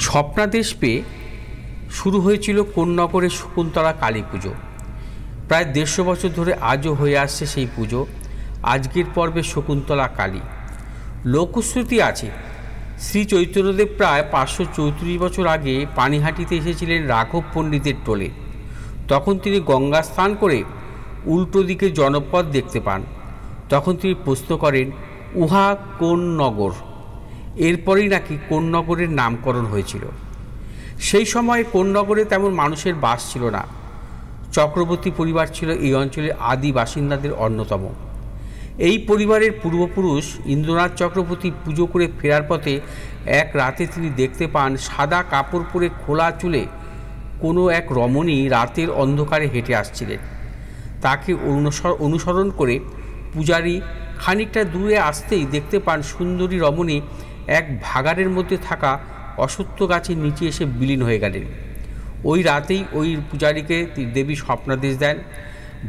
স্বপ্নাদেশ পেয়ে শুরু হয়েছিল কোন্নগরের শকুন্তলা কালী পুজো। প্রায় 150 বছর ধরে আজও হয়ে আসছে সেই পুজো। আজকের পর্বে শকুন্তলা কালী। লোকশ্রুতি আছে, শ্রী চৈতন্যদেব প্রায় 534 বছর আগে পানিহাটিতে এসেছিলেন রাঘব পণ্ডিতের টোলে। তখন তিনি গঙ্গা স্নান করে উল্টো দিকে জনপদ দেখতে পান। তখন তিনি প্রশ্ন করেন, উহা কোন নগর? এরপরেই নাকি কোন্নগরের নামকরণ হয়েছিল। সেই সময় কোন্নগরে তেমন মানুষের বাস ছিল না। চক্রবর্তী পরিবার ছিল এই অঞ্চলের আদি বাসিন্দাদের অন্যতম। এই পরিবারের পূর্বপুরুষ ইন্দ্রনাথ চক্রবর্তী পুজো করে ফেরার পথে এক রাতে তিনি দেখতে পান সাদা কাপড় পরে খোলা চুলে কোনো এক রমণী রাতের অন্ধকারে হেঁটে আসছিলেন। তাকে অনুসরণ করে পূজারী খানিকটা দূরে আসতেই দেখতে পান সুন্দরী রমণী এক ভাগাড়ের মধ্যে থাকা অশ্বত্থ গাছের নিচে এসে বিলীন হয়ে গেলেন। ওই রাতেই ওই পূজারীকে দেবী স্বপ্নাদেশ দেন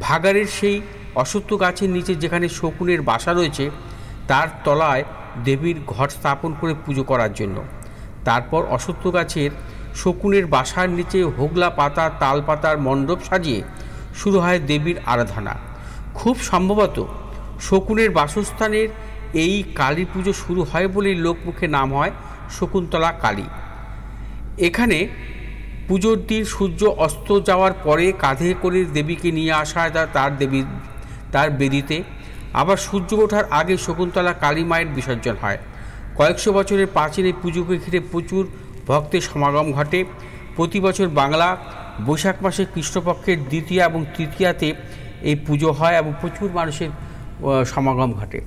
ভাগাড়ের সেই অশ্বত্থ গাছের নিচে যেখানে শকুনের বাসা রয়েছে তার তলায় দেবীর ঘট স্থাপন করে পুজো করার জন্য। তারপর অশ্বত্থ গাছের শকুনের বাসার নিচে হোগলা পাতা তাল পাতার মণ্ডপ সাজিয়ে শুরু হয় দেবীর আরাধনা। খুব সম্ভবত শকুনের বাসস্থানের এই কালী পুজো শুরু হয় বলেই লোকমুখে নাম হয় শকুন্তলা কালী। এখানে পুজোর দিন সূর্য অস্ত যাওয়ার পরে কাঁধে করে দেবীকে নিয়ে আসা হয় তার বেদিতে। আবার সূর্য ওঠার আগে শকুন্তলা কালী মায়ের বিসর্জন হয়। কয়েকশো বছরের প্রাচীন এই পুজোকে ঘিরে প্রচুর ভক্তের সমাগম ঘটে। প্রতি বছর বাংলা বৈশাখ মাসে কৃষ্ণপক্ষের দ্বিতীয়া এবং তৃতীয়াতে এই পুজো হয় এবং প্রচুর মানুষের সমাগম ঘটে।